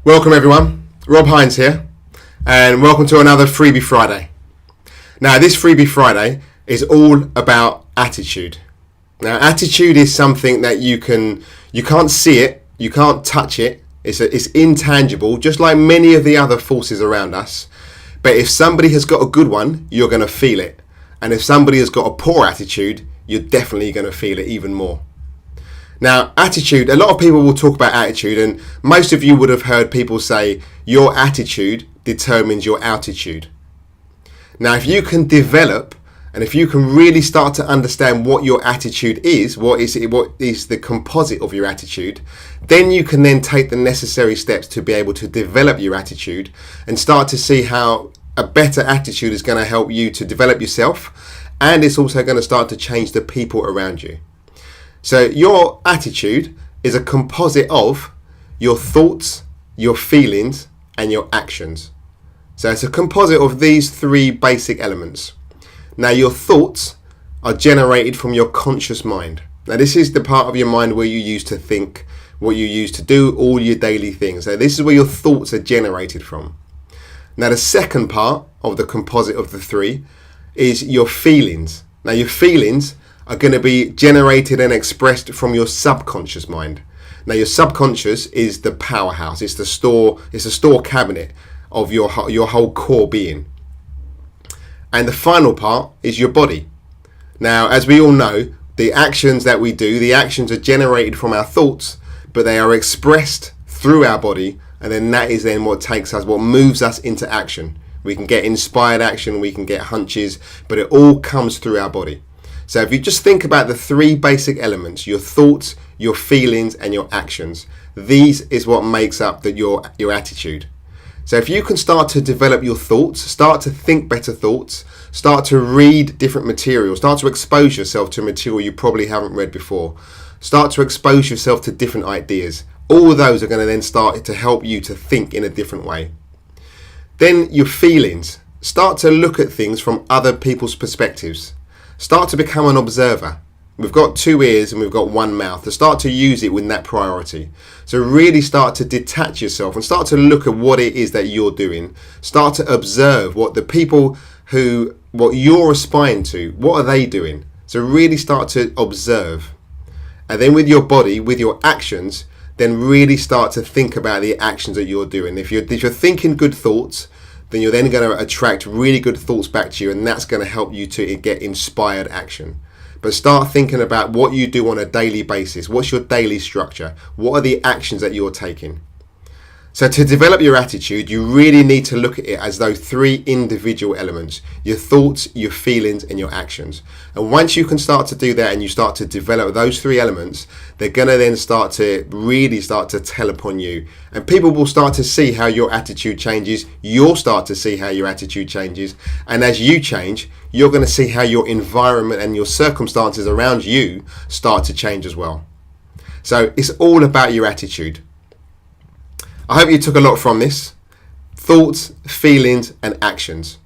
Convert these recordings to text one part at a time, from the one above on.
Welcome everyone, Rob Hines here, and welcome to another Freebie Friday. Now this Freebie Friday is all about attitude. Now attitude is something that you can't see it, you can't touch it, it's intangible, just like many of the other forces around us. But if somebody has got a good one, you're going to feel it. And if somebody has got a poor attitude, you're definitely going to feel it even more. Now, attitude, a lot of people will talk about attitude, and most of you would have heard people say your attitude determines your altitude. Now, if you can develop and if you can really start to understand what your attitude is, what is the composite of your attitude, then you can then take the necessary steps to be able to develop your attitude and start to see how a better attitude is going to help you to develop yourself, and it's also going to start to change the people around you. So your attitude is a composite of your thoughts, your feelings, and your actions. So it's a composite of these three basic elements. Now your thoughts are generated from your conscious mind. Now this is the part of your mind where you use to think, what you use to do all your daily things. So this is where your thoughts are generated from. Now the second part of the composite of the three is your feelings. Now your feelings are going to be generated and expressed from your subconscious mind. Now your subconscious is the powerhouse, it's a store cabinet of your whole core being. And the final part is your body. Now as we all know, the actions that we do, the actions are generated from our thoughts, but they are expressed through our body, and then that is then what moves us into action. We can get inspired action, we can get hunches, but it all comes through our body. So if you just think about the three basic elements, your thoughts, your feelings, and your actions, these is what makes up your attitude. So if you can start to develop your thoughts, start to think better thoughts, start to read different material, start to expose yourself to material you probably haven't read before, start to expose yourself to different ideas, all of those are going to then start to help you to think in a different way. Then your feelings, start to look at things from other people's perspectives. Start to become an observer. We've got 2 ears and we've got 1 mouth. To start to use it with that priority. So really start to detach yourself and start to look at what it is that you're doing. Start to observe what the people what you're aspiring to, what are they doing? So really start to observe. And then with your body, with your actions, then really start to think about the actions that you're doing. If you're thinking good thoughts, then you're then going to attract really good thoughts back to you, and that's going to help you to get inspired action. But start thinking about what you do on a daily basis. What's your daily structure? What are the actions that you're taking? So to develop your attitude, you really need to look at it as those 3 individual elements: your thoughts, your feelings, and your actions. And once you can start to do that and you start to develop those 3 elements, they're going to then start to tell upon you. And people will start to see how your attitude changes. You'll start to see how your attitude changes. And as you change, you're going to see how your environment and your circumstances around you start to change as well. So it's all about your attitude. I hope you took a lot from this. Thoughts, feelings, and actions.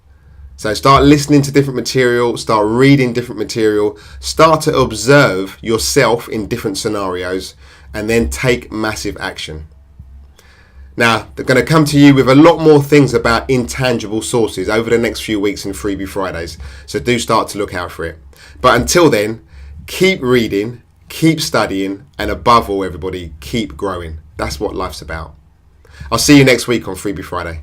So start listening to different material, start reading different material, start to observe yourself in different scenarios, and then take massive action. Now, they're going to come to you with a lot more things about intangible sources over the next few weeks in Freebie Fridays. So do start to look out for it. But until then, keep reading, keep studying, and above all, everybody, keep growing. That's what life's about. I'll see you next week on Freebie Friday.